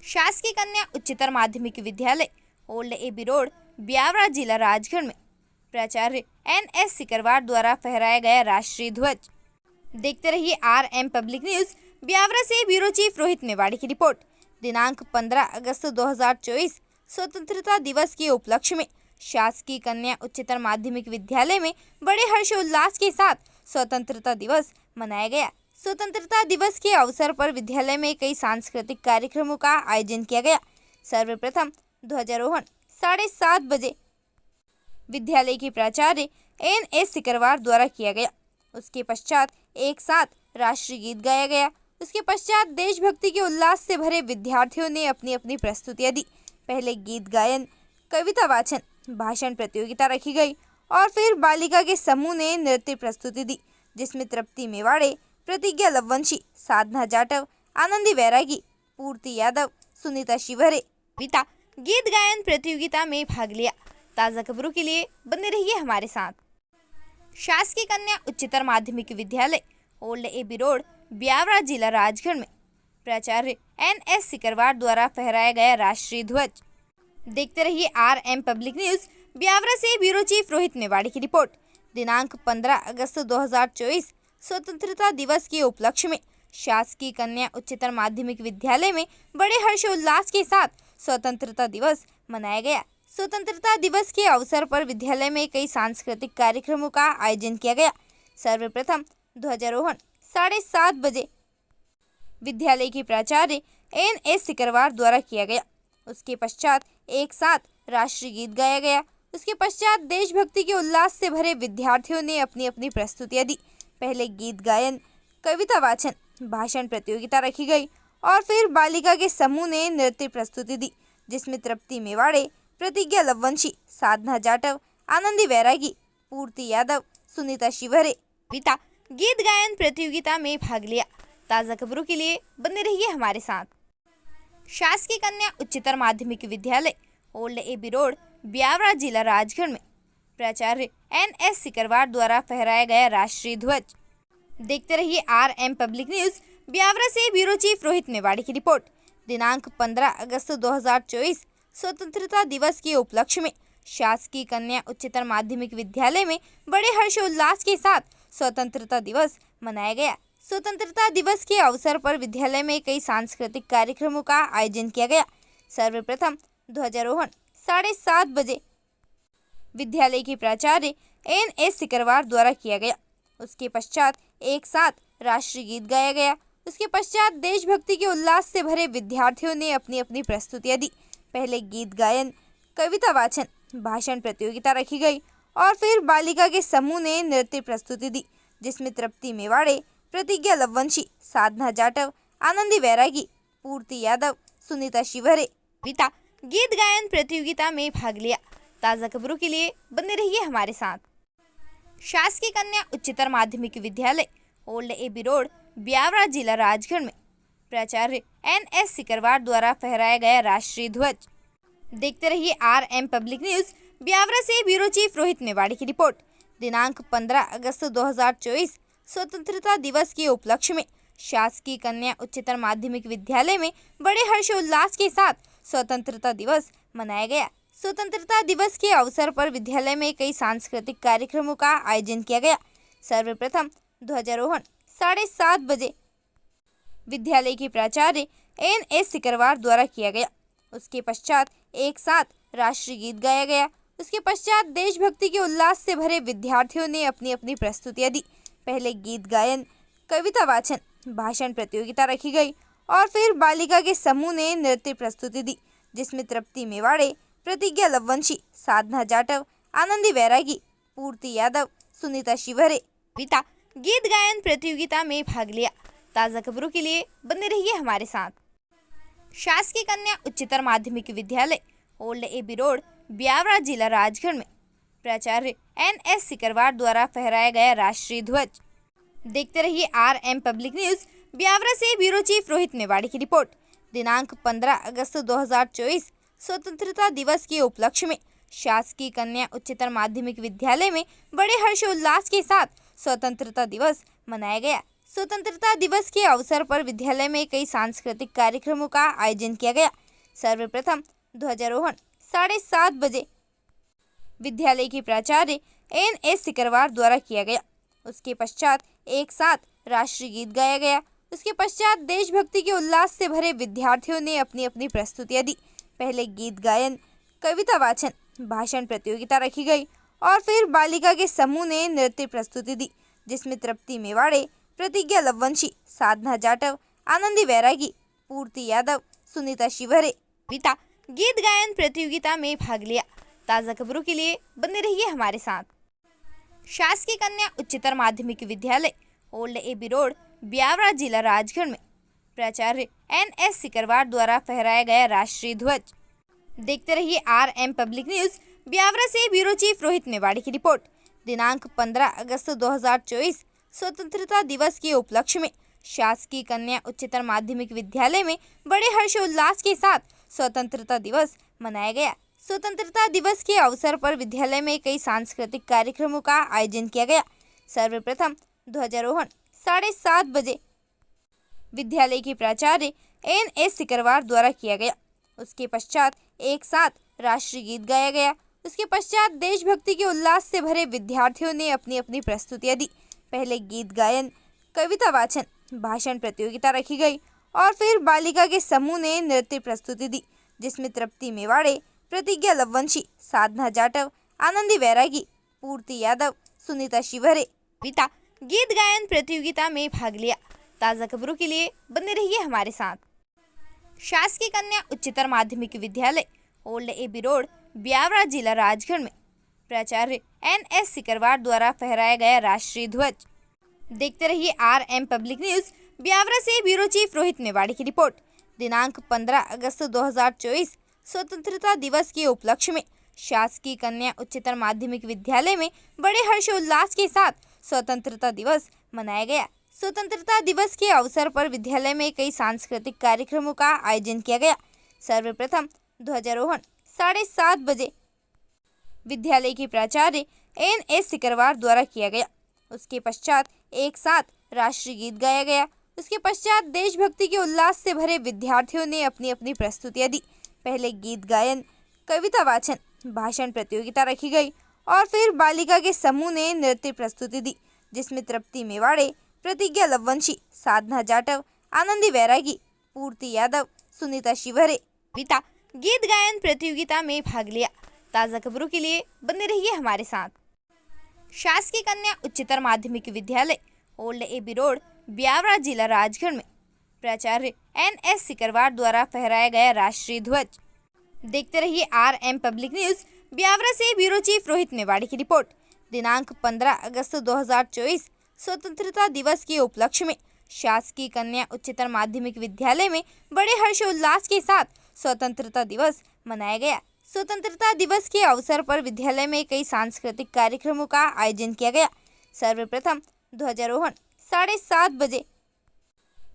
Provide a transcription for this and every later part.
शासकीय कन्या उच्चतर माध्यमिक विद्यालय ओल्ड एबी रोड ब्यावरा जिला राजगढ़ में प्राचार्य NS सिकरवार द्वारा फहराया गया राष्ट्रीय ध्वज। देखते रहिए RM पब्लिक न्यूज। ब्यावरा से ब्यूरो चीफ रोहित मेवाड़ी की रिपोर्ट। दिनांक 15 अगस्त 2024 स्वतंत्रता दिवस के उपलक्ष्य में शासकीय कन्या उच्चतर माध्यमिक विद्यालय में बड़े हर्षोल्लास के साथ स्वतंत्रता दिवस मनाया गया। स्वतंत्रता दिवस के अवसर पर विद्यालय में कई सांस्कृतिक कार्यक्रमों का आयोजन किया गया। सर्वप्रथम ध्वजारोहण 7:30 बजे विद्यालय के प्राचार्य NS सिकरवार द्वारा किया गया। उसके पश्चात एक साथ राष्ट्रीय गीत गाया गया। उसके पश्चात देशभक्ति के उल्लास से भरे विद्यार्थियों ने अपनी अपनी प्रस्तुतियां दी। पहले गीत गायन, कविता वाचन, भाषण प्रतियोगिता रखी गई और फिर बालिका के समूह ने नृत्य प्रस्तुति दी, जिसमें तृप्ति मेवाड़े, प्रतिज्ञा लववंशी, साधना जाटव, आनंदी वैरागी, पूर्ति यादव, सुनीता शिवहरे पिता गीत गायन प्रतियोगिता में भाग लिया। ताज़ा खबरों के लिए बने रहिए हमारे साथ। शासकीय कन्या उच्चतर माध्यमिक विद्यालय ओल्ड एबी रोड ब्यावरा जिला राजगढ़ में प्राचार्य NS सिकरवार द्वारा फहराया गया राष्ट्रीय ध्वज। देखते रहिए RM पब्लिक न्यूज। ब्यावरा से ब्यूरो चीफ रोहित मेवाड़ी की रिपोर्ट। दिनांक 15 अगस्त 2024 स्वतंत्रता दिवस के उपलक्ष्य में शासकीय कन्या उच्चतर माध्यमिक विद्यालय में बड़े हर्षोल्लास के साथ स्वतंत्रता दिवस मनाया गया। स्वतंत्रता दिवस के अवसर पर विद्यालय में कई सांस्कृतिक कार्यक्रमों का आयोजन किया गया। सर्वप्रथम ध्वजारोहण 7:30 बजे विद्यालय के प्राचार्य NS सिकरवार द्वारा किया गया। उसके पश्चात एक साथ राष्ट्रीय गीत गाया गया। उसके पश्चात देशभक्ति के उल्लास से भरे विद्यार्थियों ने अपनी अपनी प्रस्तुतियां दी। पहले गीत गायन, कविता वाचन, भाषण प्रतियोगिता रखी गई और फिर बालिका के समूह ने नृत्य प्रस्तुति दी, जिसमें तृप्ति मेवाड़े, प्रतिज्ञा लववंशी, साधना जाटव, आनंदी वैरागी, पूर्ति यादव, सुनीता शिवहरे पिता गीत गायन प्रतियोगिता में भाग लिया। ताज़ा खबरों के लिए बने रहिए हमारे साथ। शासकीय कन्या उच्चतर माध्यमिक विद्यालय ओल्ड एबी रोड ब्यावरा जिला राजगढ़ में प्राचार्य NS सिकरवार द्वारा फहराया गया राष्ट्रीय ध्वज। देखते रहिए RM पब्लिक न्यूज। ब्यावरा से ब्यूरो चीफ रोहित मेवाड़ी की रिपोर्ट। दिनांक 15 अगस्त 2024 स्वतंत्रता दिवस के उपलक्ष्य में शासकीय कन्या उच्चतर माध्यमिक विद्यालय में बड़े हर्षोल्लास के साथ स्वतंत्रता दिवस मनाया गया। स्वतंत्रता दिवस के अवसर पर विद्यालय में कई सांस्कृतिक कार्यक्रमों का आयोजन किया गया। सर्वप्रथम ध्वजारोहण 7:30 बजे विद्यालय के प्राचार्य NS सिकरवार द्वारा किया गया। उसके पश्चात एक साथ राष्ट्रीय गीत गाया गया। उसके पश्चात देशभक्ति के उल्लास से भरे विद्यार्थियों ने अपनी अपनी प्रस्तुतियां दी। पहले गीत गायन, कविता वाचन, भाषण प्रतियोगिता रखी गई और फिर बालिका के समूह ने नृत्य प्रस्तुति दी, जिसमें तृप्ति मेवाड़े, प्रतिज्ञा लववंशी, साधना जाटव, आनंदी वैरागी, पूर्ति यादव, सुनीता शिवहरे पिता गीत गायन प्रतियोगिता में भाग लिया। ताज़ा खबरों के लिए बने रहिए हमारे साथ। शासकीय कन्या उच्चतर माध्यमिक विद्यालय ओल्ड एबी रोड ब्यावरा जिला राजगढ़ में प्राचार्य NS सिकरवार द्वारा फहराया गया राष्ट्रीय ध्वज। देखते रहिए RM पब्लिक न्यूज। ब्यावरा से ब्यूरो चीफ रोहित मेवाड़ी की रिपोर्ट। दिनांक 15 अगस्त 2024 स्वतंत्रता दिवस के उपलक्ष्य में शासकीय कन्या उच्चतर माध्यमिक विद्यालय में बड़े हर्षोल्लास के साथ स्वतंत्रता दिवस मनाया गया। स्वतंत्रता दिवस के अवसर पर विद्यालय में कई सांस्कृतिक कार्यक्रमों का आयोजन किया गया। सर्वप्रथम ध्वजारोहण 7:30 बजे विद्यालय के प्राचार्य NS सिकरवार द्वारा किया गया। उसके पश्चात एक साथ राष्ट्रीय गीत गाया गया। उसके पश्चात देशभक्ति के उल्लास से भरे विद्यार्थियों ने अपनी अपनी प्रस्तुतियां दी। पहले गीत गायन, कविता वाचन, भाषण प्रतियोगिता रखी गई और फिर बालिका के समूह ने नृत्य प्रस्तुति दी, जिसमें तृप्ति मेवाड़े, प्रतिज्ञा लववंशी, साधना जाटव, आनंदी वैरागी, पूर्ति यादव, सुनीता शिवहरे पिता गीत गायन प्रतियोगिता में भाग लिया। ताज़ा खबरों के लिए बने रहिए हमारे साथ। शासकीय कन्या उच्चतर माध्यमिक विद्यालय ओल्ड एबी रोड ब्यावरा जिला राजगढ़ में प्राचार्य NS सिकरवार द्वारा फहराया गया राष्ट्रीय ध्वज। देखते रहिए RM पब्लिक न्यूज। ब्यावरा से ब्यूरो चीफ रोहित मेवाड़ी की रिपोर्ट। दिनांक 15 अगस्त 2024 स्वतंत्रता दिवस के उपलक्ष्य में शासकीय कन्या उच्चतर माध्यमिक विद्यालय में बड़े हर्षोल्लास के साथ स्वतंत्रता दिवस मनाया गया। स्वतंत्रता दिवस के अवसर पर विद्यालय में कई सांस्कृतिक कार्यक्रमों का आयोजन किया गया। सर्वप्रथम ध्वजारोहण 7:30 बजे विद्यालय की प्राचार्य NS सिकरवार द्वारा किया गया। उसके पश्चात एक साथ राष्ट्रीय गीत गाया गया। उसके पश्चात देशभक्ति के उल्लास से भरे विद्यार्थियों ने अपनी अपनी प्रस्तुतियां दी। पहले गीत गायन, कविता वाचन, भाषण प्रतियोगिता रखी गई और फिर बालिका के समूह ने नृत्य प्रस्तुति दी, जिसमें तृप्ति मेवाड़े, प्रतिज्ञा लववंशी, साधना जाटव, आनंदी वैरागी, पूर्ति यादव, सुनीता शिवहरे कविता गीत गायन प्रतियोगिता में भाग लिया। ताज़ा खबरों के लिए बने रहिए हमारे साथ। शासकीय कन्या उच्चतर माध्यमिक विद्यालय ओल्ड AB रोड, ब्यावरा, जिला राजगढ़ में प्राचार्य NS सिकरवार द्वारा फहराया गया राष्ट्रीय ध्वज। देखते रहिए RM पब्लिक न्यूज। ब्यावरा से ब्यूरो चीफ रोहित मेवाड़ी की रिपोर्ट। दिनांक 15 अगस्त 2024 स्वतंत्रता दिवस के उपलक्ष्य में शासकीय कन्या उच्चतर माध्यमिक विद्यालय में बड़े हर्षोल्लास के साथ स्वतंत्रता दिवस मनाया गया। स्वतंत्रता दिवस के अवसर पर विद्यालय में कई सांस्कृतिक कार्यक्रमों का आयोजन किया गया। सर्वप्रथम ध्वजारोहण 7:30 बजे विद्यालय की प्राचार्य NS सिकरवार द्वारा किया गया। उसके पश्चात एक साथ राष्ट्रीय गीत गाया गया। उसके पश्चात देशभक्ति के उल्लास से भरे विद्यार्थियों ने अपनी अपनी प्रस्तुतियां दी। पहले गीत गायन, कविता वाचन, भाषण प्रतियोगिता रखी गई और फिर बालिका के समूह ने नृत्य प्रस्तुति दी, जिसमें तृप्ति मेवाड़े, प्रतिज्ञा लववंशी, साधना जाटव, आनंदी वैरागी, पूर्ति यादव, सुनीता शिवहरे कविता गीत गायन प्रतियोगिता में भाग लिया। ताज़ा खबरों के लिए बने रहिए हमारे साथ। शासकीय कन्या उच्चतर माध्यमिक विद्यालय ओल्ड AB रोड, ब्यावरा, जिला राजगढ़ में प्राचार्य NS सिकरवार द्वारा फहराया गया राष्ट्रीय ध्वज। देखते रहिए RM पब्लिक न्यूज। ब्यावरा से ब्यूरो चीफ रोहित मेवाड़ी की रिपोर्ट। दिनांक 15 अगस्त 2024 स्वतंत्रता दिवस के उपलक्ष्य में शासकीय कन्या उच्चतर माध्यमिक विद्यालय में बड़े हर्षोल्लास के साथ स्वतंत्रता दिवस मनाया गया। स्वतंत्रता दिवस के अवसर पर विद्यालय में कई सांस्कृतिक कार्यक्रमों का आयोजन किया गया। सर्वप्रथम ध्वजारोहण 7:30 बजे विद्यालय की प्राचार्य NS सिकरवार द्वारा किया गया। उसके पश्चात एक साथ राष्ट्रीय गीत गाया गया। उसके पश्चात देशभक्ति के उल्लास से भरे विद्यार्थियों ने अपनी अपनी प्रस्तुतियां दी। पहले गीत गायन, कविता वाचन, भाषण प्रतियोगिता रखी गई और फिर बालिका के समूह ने नृत्य प्रस्तुति दी, जिसमें तृप्ति मेवाड़े, प्रतिज्ञा लववंशी, साधना जाटव, आनंदी वैरागी, पूर्ति यादव, सुनीता शिवहरे कविता गीत गायन प्रतियोगिता में भाग लिया। ताज़ा खबरों के लिए बने रहिए हमारे साथ। शासकीय कन्या उच्चतर माध्यमिक विद्यालय ओल्ड AB रोड, ब्यावरा, जिला राजगढ़ में प्राचार्य NS सिकरवार द्वारा फहराया गया राष्ट्रीय ध्वज। देखते रहिए RM पब्लिक न्यूज। ब्यावरा से ब्यूरो चीफ रोहित मेवाड़ी की रिपोर्ट। दिनांक 15 अगस्त 2024 स्वतंत्रता दिवस के उपलक्ष्य में शासकीय कन्या उच्चतर माध्यमिक विद्यालय में बड़े हर्षोल्लास के साथ स्वतंत्रता दिवस मनाया गया। स्वतंत्रता दिवस के अवसर पर विद्यालय में कई सांस्कृतिक कार्यक्रमों का आयोजन किया गया। सर्वप्रथम ध्वजारोहण 7:30 बजे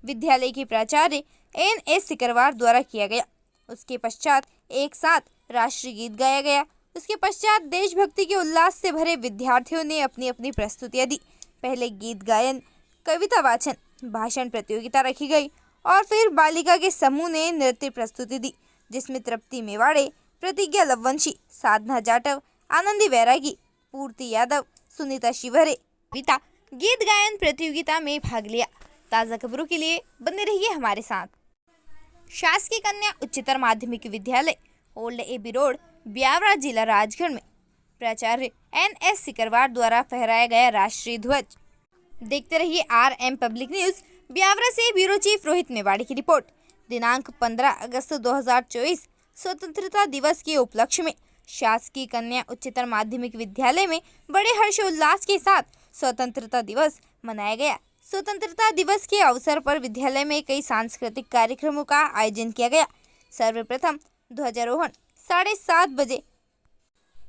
विद्यालय की प्राचार्य NS सिकरवार द्वारा किया गया। उसके पश्चात एक साथ राष्ट्रीय गीत गाया गया। उसके पश्चात देशभक्ति के उल्लास से भरे विद्यार्थियों ने अपनी अपनी प्रस्तुतियां दी। पहले गीत गायन, कविता वाचन, भाषण प्रतियोगिता रखी गई और फिर बालिका के समूह ने नृत्य प्रस्तुति दी, जिसमें तृप्ति मेवाड़े, प्रतिज्ञा लववंशी, साधना जाटव, आनंदी वैरागी, पूर्ति यादव, सुनीता शिवहरे कविता गीत गायन प्रतियोगिता में भाग लिया। ताज़ा खबरों के लिए बने रहिए हमारे साथ। शासकीय कन्या उच्चतर माध्यमिक विद्यालय ओल्ड AB रोड, ब्यावरा, जिला राजगढ़ में प्राचार्य NS सिकरवार द्वारा फहराया गया राष्ट्रीय ध्वज। देखते रहिए RM पब्लिक न्यूज। ब्यावरा से ब्यूरो चीफ रोहित मेवाड़ी की रिपोर्ट। दिनांक 15 अगस्त 2024 स्वतंत्रता दिवस के उपलक्ष्य में शासकीय कन्या उच्चतर माध्यमिक विद्यालय में बड़े हर्षोल्लास के साथ स्वतंत्रता दिवस मनाया गया। स्वतंत्रता दिवस के अवसर पर विद्यालय में कई सांस्कृतिक कार्यक्रमों का आयोजन किया गया। सर्वप्रथम ध्वजारोहण 7:30 बजे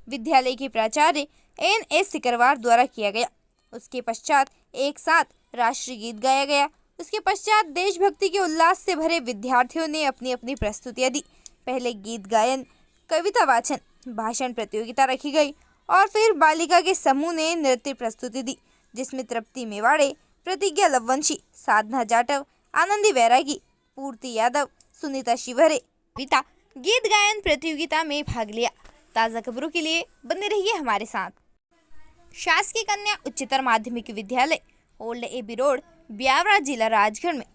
विद्यालय की प्राचार्य NS सिकरवार द्वारा किया गया। उसके पश्चात एक साथ राष्ट्रीय गीत गाया गया। उसके पश्चात देशभक्ति के उल्लास से भरे विद्यार्थियों ने अपनी अपनी प्रस्तुतियां दी। पहले गीत गायन, कविता वाचन, भाषण प्रतियोगिता रखी गई और फिर बालिका के समूह ने नृत्य प्रस्तुति दी, जिसमें तृप्ति मेवाड़े, प्रतिज्ञा लववंशी, साधना जाटव, आनंदी वैरागी, पूर्ति यादव, सुनीता शिवहरे, कविता गीत गायन प्रतियोगिता में भाग लिया। ताज़ा खबरों के लिए बने रहिए हमारे साथ। शासकीय कन्या उच्चतर माध्यमिक विद्यालय ओल्ड एबी रोड, ब्यावरा, जिला राजगढ़ में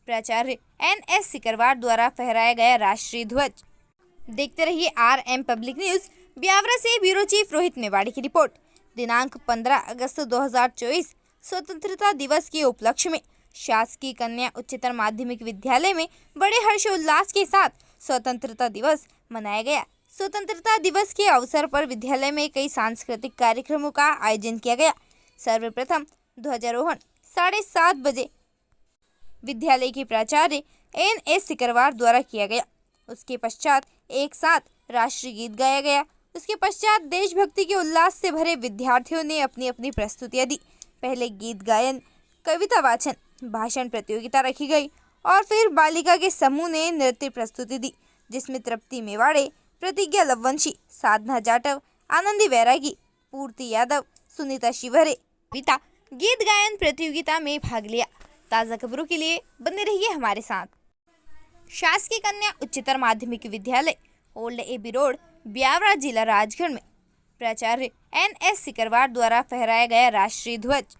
प्राचार्य NS सिकरवार द्वारा फहराया गया राष्ट्रीय ध्वज। देखते रहिए RM पब्लिक न्यूज। ब्यावरा से ब्यूरो चीफ रोहित मेवाड़ी की रिपोर्ट। दिनांक 15 अगस्त 2024 स्वतंत्रता दिवस के उपलक्ष्य में शासकीय कन्या उच्चतर माध्यमिक विद्यालय में बड़े हर्षोल्लास के साथ स्वतंत्रता दिवस मनाया गया। स्वतंत्रता दिवस के अवसर पर विद्यालय में कई सांस्कृतिक कार्यक्रमों का आयोजन किया गया। सर्वप्रथम ध्वजारोहण 7:30 बजे विद्यालय के प्राचार्य NS सिकरवार द्वारा किया गया। उसके पश्चात एक साथ राष्ट्रीय गीत गाया गया। उसके पश्चात देशभक्ति के उल्लास से भरे विद्यार्थियों ने अपनी अपनी प्रस्तुतियां दी। पहले गीत गायन, कविता वाचन, भाषण प्रतियोगिता रखी गई और फिर बालिका के समूह ने नृत्य प्रस्तुति दी, जिसमें तृप्ति मेवाड़े, प्रतिज्ञा लववंशी, साधना जाटव, आनंदी वैरागी, पूर्ति यादव, सुनीता शिवहरे, कविता गीत गायन प्रतियोगिता में भाग लिया। ताज़ा खबरों के लिए बने रहिए हमारे साथ। शासकीय कन्या उच्चतर माध्यमिक विद्यालय ओल्ड एबी रोड, ब्यावरा, जिला राजगढ़ में प्राचार्य NS सिकरवार द्वारा फहराया गया राष्ट्रीय ध्वज।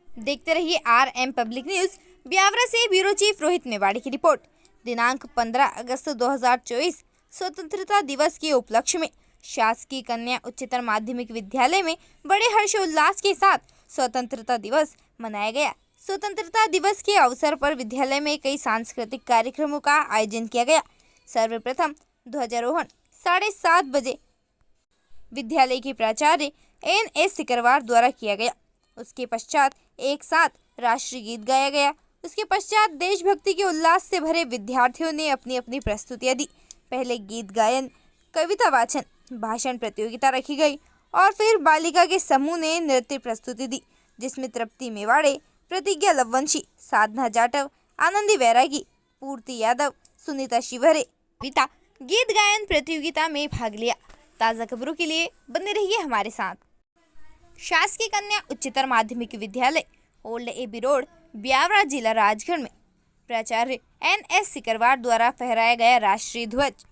देखते रहिए RM पब्लिक न्यूज। ब्यावरा से ब्यूरो चीफ रोहित मेवाड़ी की रिपोर्ट। दिनांक 15 अगस्त 2024 स्वतंत्रता दिवस के उपलक्ष्य में शासकीय कन्या उच्चतर माध्यमिक विद्यालय में बड़े हर्षोल्लास के साथ स्वतंत्रता दिवस मनाया गया। स्वतंत्रता दिवस के अवसर पर विद्यालय में कई सांस्कृतिक कार्यक्रमों का आयोजन किया गया। सर्वप्रथम ध्वजारोहण 7:30 बजे विद्यालय के प्राचार्य NS सिकरवार द्वारा किया गया। उसके पश्चात एक साथ राष्ट्रीय गीत गाया गया। उसके पश्चात देशभक्ति के उल्लास से भरे विद्यार्थियों ने अपनी अपनी प्रस्तुतियां दी। पहले गीत गायन, कविता वाचन, भाषण प्रतियोगिता रखी गई और फिर बालिका के समूह ने नृत्य प्रस्तुति दी, जिसमें तृप्ति मेवाड़े, प्रतिज्ञा लववंशी, साधना जाटव, आनंदी वैरागी, पूर्ति यादव, सुनीता शिवहरे, कविता गीत गायन प्रतियोगिता में भाग लिया। ताज़ा खबरों के लिए बने रहिए हमारे साथ। शासकीय कन्या उच्चतर माध्यमिक विद्यालय ओल्ड एबी रोड, ब्यावरा, जिला राजगढ़ में प्राचार्य NS सिकरवार द्वारा फहराया गया राष्ट्रीय ध्वज।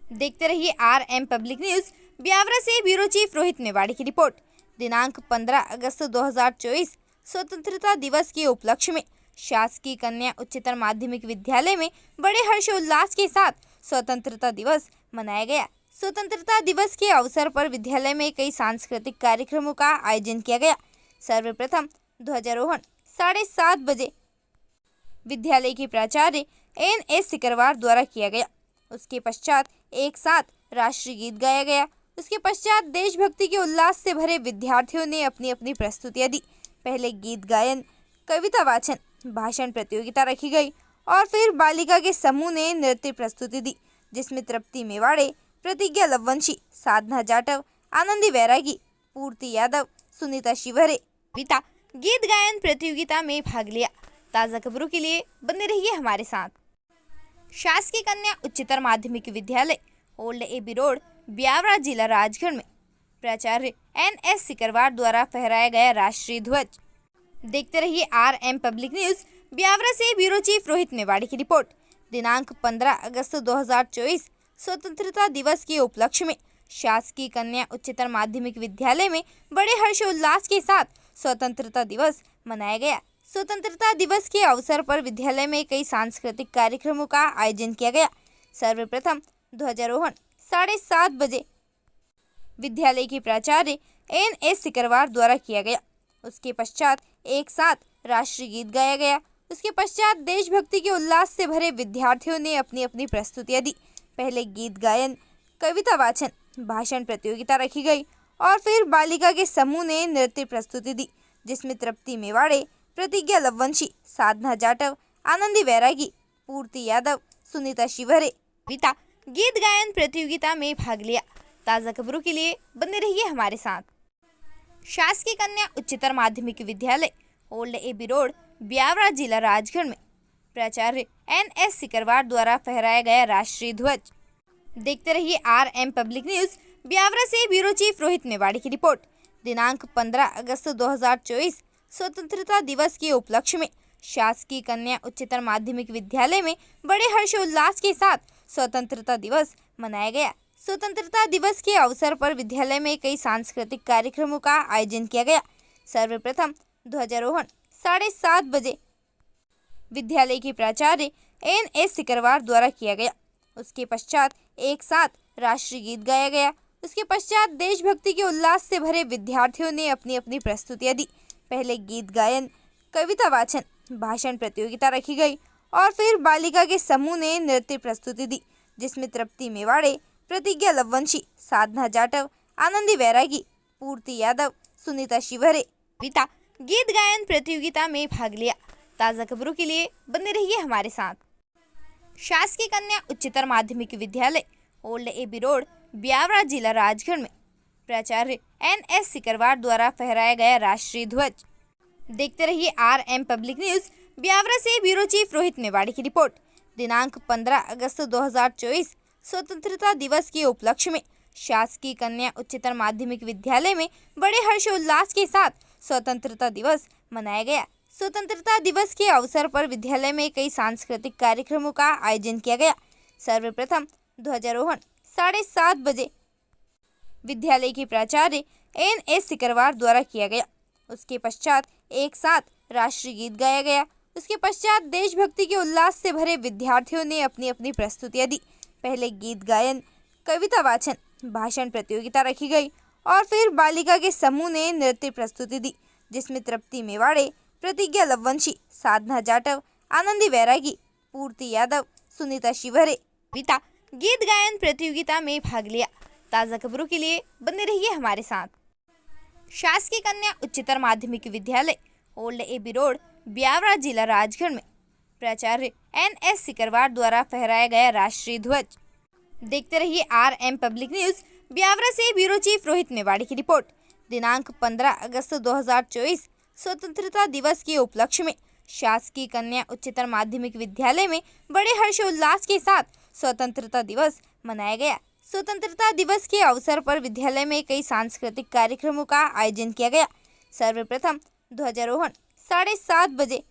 देखते रहिए RM पब्लिक न्यूज। ब्यावरा से ब्यूरो चीफ रोहित मेवाड़ी की रिपोर्ट। दिनांक 15 अगस्त 2024 स्वतंत्रता दिवस के उपलक्ष्य में शासकीय कन्या उच्चतर माध्यमिक विद्यालय में बड़े हर्षोल्लास के साथ स्वतंत्रता दिवस मनाया गया। स्वतंत्रता दिवस के अवसर पर विद्यालय में कई सांस्कृतिक कार्यक्रमों का आयोजन किया गया। सर्वप्रथम ध्वजारोहण 7:30 बजे विद्यालय के प्राचार्य NS सिकरवार द्वारा किया गया। उसके पश्चात एक साथ राष्ट्रीय गीत गाया गया। उसके पश्चात देशभक्ति के उल्लास से भरे विद्यार्थियों ने अपनी अपनी प्रस्तुतियां दी। पहले गीत गायन, कविता वाचन, भाषण प्रतियोगिता रखी गई और फिर बालिका के समूह ने नृत्य प्रस्तुति दी, जिसमें तृप्ति मेवाड़े, प्रतिज्ञा लववंशी, साधना जाटव, आनंदी वैरागी, पूर्ति यादव, सुनीता शिवहरे, कविता गीत गायन प्रतियोगिता में भाग लिया। ताज़ा खबरों के लिए बने रहिए हमारे साथ। शासकीय कन्या उच्चतर माध्यमिक विद्यालय ओल्ड एबी रोड, ब्यावरा, जिला राजगढ़ में प्राचार्य NS सिकरवार द्वारा फहराया गया राष्ट्रीय ध्वज। देखते रहिए RM पब्लिक न्यूज। ब्यावरा से ब्यूरो चीफ रोहित मेवाड़ी की रिपोर्ट। दिनांक 15 अगस्त 2024 स्वतंत्रता दिवस के उपलक्ष्य में शासकीय कन्या उच्चतर माध्यमिक विद्यालय में बड़े हर्षोल्लास के साथ स्वतंत्रता दिवस मनाया गया। स्वतंत्रता दिवस के अवसर पर विद्यालय में कई सांस्कृतिक कार्यक्रमों का आयोजन किया गया। सर्वप्रथम ध्वजारोहण 7:30 बजे विद्यालय के प्राचार्य NS सिकरवार द्वारा किया गया। उसके पश्चात एक साथ राष्ट्रीय गीत गाया गया। उसके पश्चात देशभक्ति के उल्लास से भरे विद्यार्थियों ने अपनी अपनी प्रस्तुतियां दी। पहले गीत गायन, कविता वाचन, भाषण प्रतियोगिता रखी गई और फिर बालिका के समूह ने नृत्य प्रस्तुति दी, जिसमें तृप्ति मेवाड़े, प्रतिज्ञा लववंशी, साधना जाटव, आनंदी वैरागी, पूर्ति यादव, सुनीता शिवहरे, कविता गीत गायन प्रतियोगिता में भाग लिया। ताज़ा खबरों के लिए बने रहिए हमारे साथ। शासकीय कन्या उच्चतर माध्यमिक विद्यालय ओल्ड एबी रोड, ब्यावरा, जिला राजगढ़ में प्राचार्य NS सिकरवार द्वारा फहराया गया राष्ट्रीय ध्वज। देखते रहिए RM पब्लिक न्यूज। ब्यावरा से ब्यूरो चीफ रोहित मेवाड़ी की रिपोर्ट। दिनांक 15 अगस्त 2024 स्वतंत्रता दिवस के उपलक्ष्य में शासकीय कन्या उच्चतर माध्यमिक विद्यालय में बड़े हर्षोल्लास के साथ स्वतंत्रता दिवस मनाया गया। स्वतंत्रता दिवस के अवसर पर विद्यालय में कई सांस्कृतिक कार्यक्रमों का आयोजन किया गया। सर्वप्रथम ध्वजारोहण 7:30 बजे विद्यालय के प्राचार्य NS सिकरवार द्वारा किया गया। उसके पश्चात एक साथ राष्ट्रीय गीत गाया गया। उसके पश्चात देशभक्ति के उल्लास से भरे विद्यार्थियों ने अपनी अपनी प्रस्तुतियां दी। पहले गीत गायन, कविता वाचन, भाषण प्रतियोगिता रखी गई और फिर बालिका के समूह ने नृत्य प्रस्तुति दी, जिसमें तृप्ति मेवाड़े, प्रतिज्ञा लववंशी, साधना जाटव, आनंदी बैरागी, पूर्ति यादव, सुनीता शिवहरे कविता गीत गायन प्रतियोगिता में भाग लिया। ताज़ा खबरों के लिए बने रहिए हमारे साथ। शासकीय कन्या उच्चतर माध्यमिक विद्यालय ओल्ड एबी रोड, ब्यावरा, जिला राजगढ़ में प्राचार्य NS सिकरवार द्वारा फहराया गया राष्ट्रीय ध्वज। देखते रहिए RM पब्लिक न्यूज। ब्यावरा से ब्यूरो चीफ रोहित मेवाड़ी की रिपोर्ट। दिनांक 15 अगस्त 2024 स्वतंत्रता दिवस के उपलक्ष्य में शासकीय कन्या उच्चतर माध्यमिक विद्यालय में बड़े हर्षोल्लास के साथ स्वतंत्रता दिवस मनाया गया। स्वतंत्रता दिवस के अवसर पर विद्यालय में कई सांस्कृतिक कार्यक्रमों का आयोजन किया गया। सर्वप्रथम ध्वजारोहण 7:30 बजे विद्यालय के प्राचार्य NS सिकरवार द्वारा किया गया। उसके पश्चात एक साथ राष्ट्रीय गीत गाया गया। उसके पश्चात देशभक्ति के उल्लास से भरे विद्यार्थियों ने अपनी अपनी प्रस्तुतियां दी। पहले गीत गायन, कविता वाचन, भाषण प्रतियोगिता रखी गई और फिर बालिका के समूह ने नृत्य प्रस्तुति दी, जिसमें तृप्ति मेवाड़े, प्रतिज्ञा लववंशी, साधना जाटव, आनंदी बैरागी, पूर्ति यादव, सुनीता शिवहरे कविता गीत गायन प्रतियोगिता में भाग लिया। ताज़ा खबरों के लिए बने रहिए हमारे साथ। शासकीय कन्या उच्चतर माध्यमिक विद्यालय ओल्ड एबी रोड, ब्यावरा, जिला राजगढ़ में प्राचार्य NS सिकरवार द्वारा फहराया गया राष्ट्रीय ध्वज। देखते रहिए RM पब्लिक न्यूज। ब्यावरा से ब्यूरो चीफ रोहित मेवाड़ी की रिपोर्ट। दिनांक 15 अगस्त 2024 स्वतंत्रता दिवस के उपलक्ष्य में शासकीय कन्या उच्चतर माध्यमिक विद्यालय में बड़े हर्षोल्लास के साथ स्वतंत्रता दिवस मनाया गया। स्वतंत्रता दिवस के अवसर पर विद्यालय में कई सांस्कृतिक कार्यक्रमों का आयोजन किया गया। सर्वप्रथम ध्वजारोहण 7:30 बजे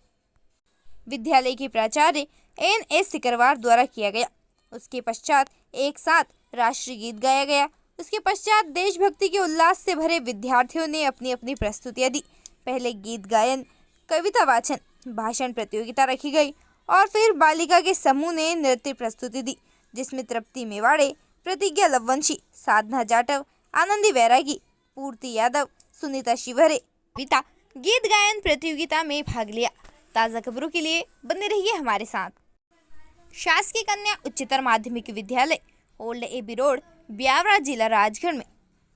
विद्यालय के प्राचार्य NS सिकरवार द्वारा किया गया। उसके पश्चात एक साथ राष्ट्रीय गीत गाया गया। उसके पश्चात देशभक्ति के उल्लास से भरे विद्यार्थियों ने अपनी अपनी प्रस्तुतियां दी। पहले गीत गायन, कविता वाचन, भाषण प्रतियोगिता रखी गई और फिर बालिका के समूह ने नृत्य प्रस्तुति दी, जिसमें तृप्ति मेवाड़े, प्रतिज्ञा लववंशी, साधना जाटव, आनंदी बैरागी, पूर्ति यादव, सुनीता शिवहरे कविता गीत गायन प्रतियोगिता में भाग लिया। ताज़ा खबरों के लिए बने रहिए हमारे साथ। शासकीय कन्या उच्चतर माध्यमिक विद्यालय ओल्ड एबी रोड, ब्यावरा, जिला राजगढ़ में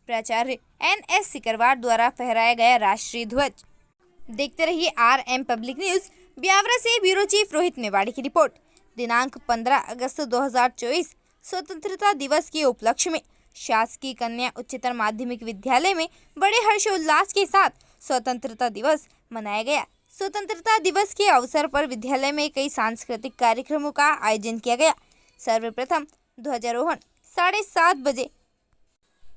प्राचार्य NS सिकरवार द्वारा फहराया गया राष्ट्रीय ध्वज। देखते रहिए RM पब्लिक न्यूज। ब्यावरा से ब्यूरो चीफ रोहित मेवाड़ी की रिपोर्ट। दिनांक 15 अगस्त 2024 स्वतंत्रता दिवस के उपलक्ष्य में शासकीय कन्या उच्चतर माध्यमिक विद्यालय में बड़े हर्षोल्लास के साथ स्वतंत्रता दिवस मनाया गया। स्वतंत्रता दिवस के अवसर पर विद्यालय में कई सांस्कृतिक कार्यक्रमों का आयोजन किया गया। सर्वप्रथम ध्वजारोहण 7:30 बजे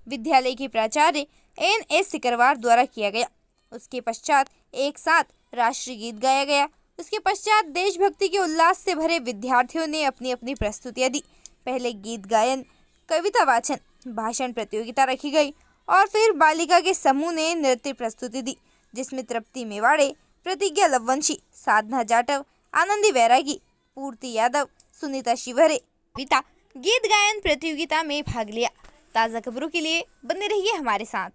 विद्यालय के प्राचार्य NS सिकरवार द्वारा किया गया। उसके पश्चात एक साथ राष्ट्रीय गीत गाया गया। उसके पश्चात देशभक्ति के उल्लास से भरे विद्यार्थियों ने अपनी अपनी प्रस्तुतियां दी। पहले गीत गायन, कविता वाचन, भाषण प्रतियोगिता रखी गई और फिर बालिका के समूह ने नृत्य प्रस्तुति दी, जिसमें तृप्ति मेवाड़े, प्रतिज्ञा लववंशी, साधना जाटव, आनंदी बैरागी, पूर्ति यादव, सुनीता शिवहरे कविता गीत गायन प्रतियोगिता में भाग लिया। ताज़ा खबरों के लिए बने रहिए हमारे साथ।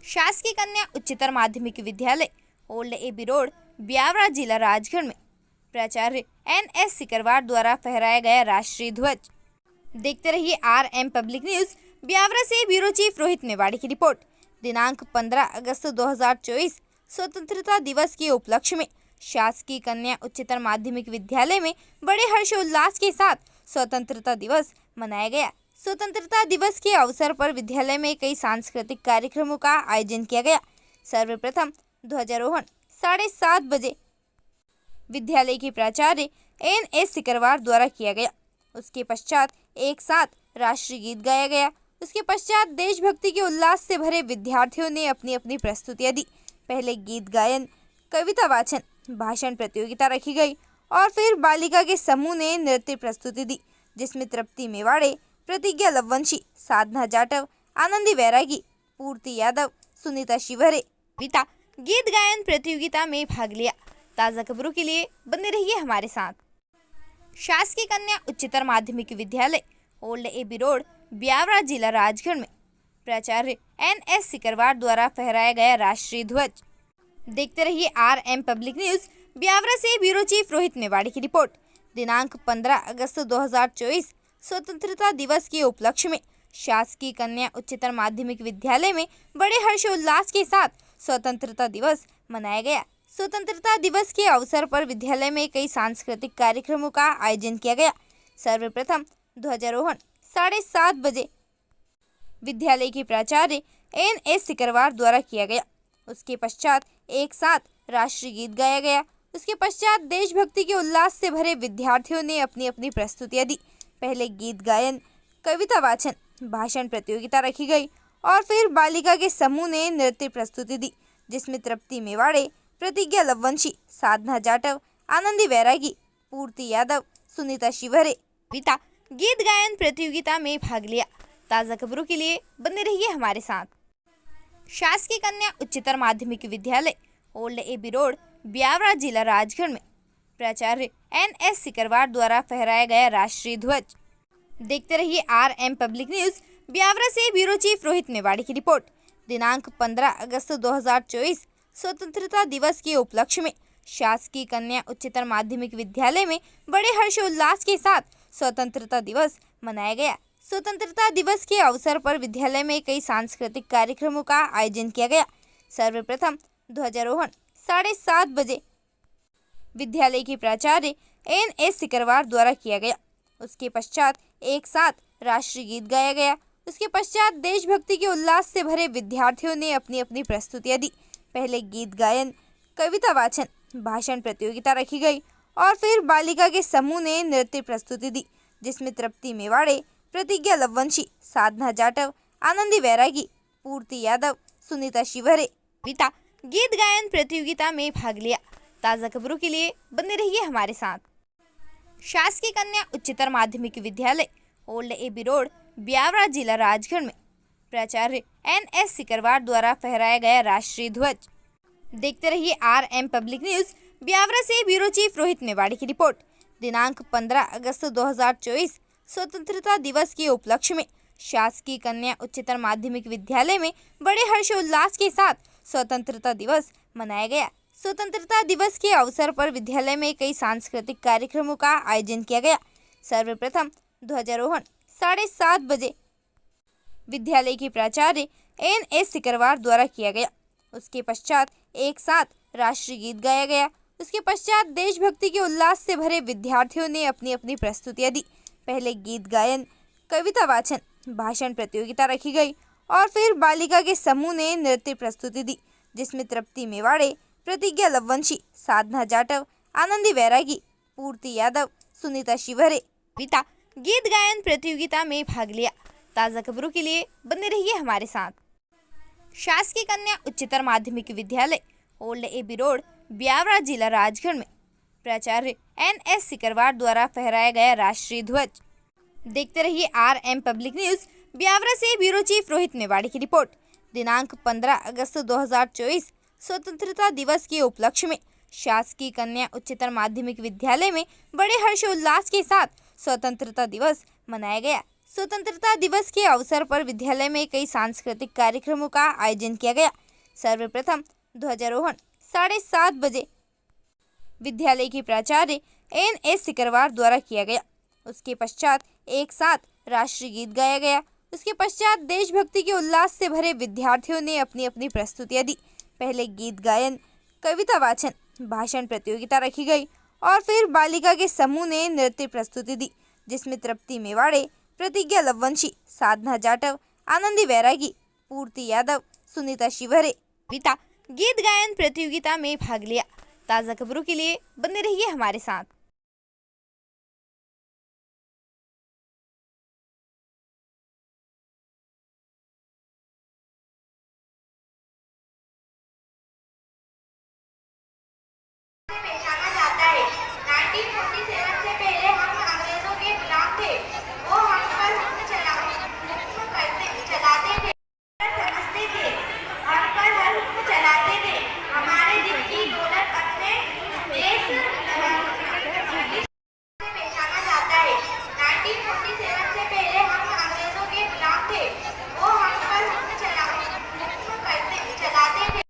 शासकीय कन्या उच्चतर माध्यमिक विद्यालय ओल्ड एबी रोड, ब्यावरा, जिला राजगढ़ में प्राचार्य NS सिकरवार द्वारा फहराया गया राष्ट्रीय ध्वज। देखते रहिए RM पब्लिक न्यूज। ब्यावरा से ब्यूरो चीफ रोहित मेवाड़ी की रिपोर्ट। दिनांक 15 अगस्त 2024 स्वतंत्रता दिवस के उपलक्ष्य में शासकीय कन्या उच्चतर माध्यमिक विद्यालय में बड़े हर्षोल्लास के साथ स्वतंत्रता दिवस मनाया गया। स्वतंत्रता दिवस के अवसर पर विद्यालय में कई सांस्कृतिक कार्यक्रमों का आयोजन किया गया। सर्वप्रथम ध्वजारोहण 7:30 बजे विद्यालय के प्राचार्य NS सिकरवार द्वारा किया गया। उसके पश्चात एक साथ राष्ट्रीय गीत गाया गया। उसके पश्चात देशभक्ति के उल्लास से भरे विद्यार्थियों ने अपनी अपनी प्रस्तुतियां दी। पहले गीत गायन, कविता वाचन, भाषण प्रतियोगिता रखी गई और फिर बालिका के समूह ने नृत्य प्रस्तुति दी, जिसमें तृप्ति मेवाड़े, प्रतिज्ञा लववंशी, साधना जाटव, आनंदी बैरागी, पूर्ति यादव, सुनीता शिवहरे, कविता गीत गायन प्रतियोगिता में भाग लिया। ताज़ा खबरों के लिए बने रहिए हमारे साथ। शासकीय कन्या उच्चतर माध्यमिक विद्यालय ओल्ड एबी रोड, ब्यावरा, जिला राजगढ़ में प्राचार्य NS सिकरवार द्वारा फहराया गया राष्ट्रीय ध्वज। देखते रहिए RM पब्लिक न्यूज। ब्यावरा से ब्यूरो चीफ रोहित मेवाड़ी की रिपोर्ट। दिनांक 15 अगस्त 2024 स्वतंत्रता दिवस के उपलक्ष्य में शासकीय कन्या उच्चतर माध्यमिक विद्यालय में बड़े हर्षोल्लास के साथ स्वतंत्रता दिवस मनाया गया। स्वतंत्रता दिवस के अवसर पर विद्यालय में कई सांस्कृतिक कार्यक्रमों का आयोजन किया गया। सर्वप्रथम ध्वजारोहण 7:30 बजे विद्यालय के प्राचार्य NS सिकरवार द्वारा किया गया। उसके पश्चात एक साथ राष्ट्रीय गीत गाया गया। उसके पश्चात देशभक्ति के उल्लास से भरे विद्यार्थियों ने अपनी अपनी प्रस्तुतियां दी। पहले गीत गायन, कविता वाचन, भाषण प्रतियोगिता रखी गई और फिर बालिका के समूह ने नृत्य प्रस्तुति दी, जिसमें तृप्ति मेवाड़े, प्रतिज्ञा लववंशी, साधना जाटव, आनंदी बैरागी, पूर्ति यादव, सुनीता शिवहरे, कविता गीत गायन प्रतियोगिता में भाग लिया। ताज़ा खबरों के लिए बने रहिए हमारे साथ। शासकीय कन्या उच्चतर माध्यमिक विद्यालय ओल्ड एबी रोड, ब्यावरा, जिला राजगढ़ में प्राचार्य NS सिकरवार द्वारा फहराया गया राष्ट्रीय ध्वज। देखते रहिए RM पब्लिक न्यूज। ब्यावरा से ब्यूरो चीफ रोहित मेवाड़ी की रिपोर्ट। दिनांक 15 अगस्त 2024 स्वतंत्रता दिवस के उपलक्ष्य में शासकीय कन्या उच्चतर माध्यमिक विद्यालय में बड़े हर्षोल्लास के साथ स्वतंत्रता दिवस मनाया गया। स्वतंत्रता दिवस के अवसर पर विद्यालय में कई सांस्कृतिक कार्यक्रमों का आयोजन किया गया। सर्वप्रथम ध्वजारोहण 7:30 बजे विद्यालय के प्राचार्य NS सिकरवार द्वारा किया गया। उसके पश्चात एक साथ राष्ट्रीय गीत गाया गया। उसके पश्चात देशभक्ति के उल्लास से भरे विद्यार्थियों ने अपनी अपनी प्रस्तुतियां दी। पहले गीत गायन, कविता वाचन, भाषण प्रतियोगिता रखी गई और फिर बालिका के समूह ने नृत्य प्रस्तुति दी, जिसमें तृप्ति मेवाड़े, प्रतिज्ञा लववंशी, साधना जाटव, आनंदी बैरागी, पूर्ति यादव, सुनीता शिवहरे, कविता गीत गायन प्रतियोगिता में भाग लिया। ताज़ा खबरों के लिए बने रहिए हमारे साथ। शासकीय कन्या उच्चतर माध्यमिक विद्यालय ओल्ड एबी रोड, ब्यावरा, जिला राजगढ़ में प्राचार्य NS सिकरवार द्वारा फहराया गया राष्ट्रीय ध्वज। देखते रहिए RM पब्लिक न्यूज। ब्यावरा से ब्यूरो चीफ रोहित मेवाड़ी की रिपोर्ट। दिनांक 15 अगस्त 2024 स्वतंत्रता दिवस के उपलक्ष्य में शासकीय कन्या उच्चतर माध्यमिक विद्यालय में बड़े हर्षोल्लास के साथ स्वतंत्रता दिवस मनाया गया। स्वतंत्रता दिवस के अवसर पर विद्यालय में कई सांस्कृतिक कार्यक्रमों का आयोजन किया गया। सर्वप्रथम ध्वजारोहण 7:30 बजे विद्यालय के प्राचार्य NS सिकरवार द्वारा किया गया। उसके पश्चात एक साथ राष्ट्रीय गीत गाया गया। उसके पश्चात देशभक्ति के उल्लास से भरे विद्यार्थियों ने अपनी अपनी प्रस्तुतियां दी। पहले गीत गायन, कविता वाचन, भाषण प्रतियोगिता रखी गई और फिर बालिका के समूह ने नृत्य प्रस्तुति दी, जिसमें तृप्ति मेवाड़े, प्रतिज्ञा लववंशी, साधना जाटव, आनंदी बैरागी, पूर्ति यादव, सुनीता शिवहरे, कविता गीत गायन प्रतियोगिता में भाग लिया। ताज़ा खबरों के लिए बने रहिए हमारे साथ। शासकीय कन्या उच्चतर माध्यमिक विद्यालय ओल्ड एबी रोड, ब्यावरा, जिला राजगढ़ में प्राचार्य NS सिकरवार द्वारा फहराया गया राष्ट्रीय ध्वज। देखते रहिए RM पब्लिक न्यूज। ब्यावरा से ब्यूरो चीफ रोहित मेवाड़ी की रिपोर्ट। दिनांक 15 अगस्त 2024 स्वतंत्रता दिवस के उपलक्ष्य में शासकीय कन्या उच्चतर माध्यमिक विद्यालय में बड़े हर्षोल्लास के साथ स्वतंत्रता दिवस मनाया गया। स्वतंत्रता दिवस के अवसर पर विद्यालय में कई सांस्कृतिक कार्यक्रमों का आयोजन किया गया। सर्वप्रथम ध्वजारोहण 7:30 बजे विद्यालय के प्राचार्य NS सिकरवार द्वारा किया गया। उसके पश्चात एक साथ राष्ट्रीय गीत गाया गया। उसके पश्चात देशभक्ति के उल्लास से भरे विद्यार्थियों ने अपनी अपनी प्रस्तुतियां दी। पहले गीत गायन, कविता वाचन, भाषण प्रतियोगिता रखी गई और फिर बालिका के समूह ने नृत्य प्रस्तुति दी, जिसमें तृप्ति मेवाड़े, प्रतिज्ञा लववंशी, साधना जाटव, आनंदी बैरागी, पूर्ति यादव, सुनीता शिवहरे, कविता गीत गायन प्रतियोगिता में भाग लिया। ताज़ा खबरों के लिए बने रहिए हमारे साथ।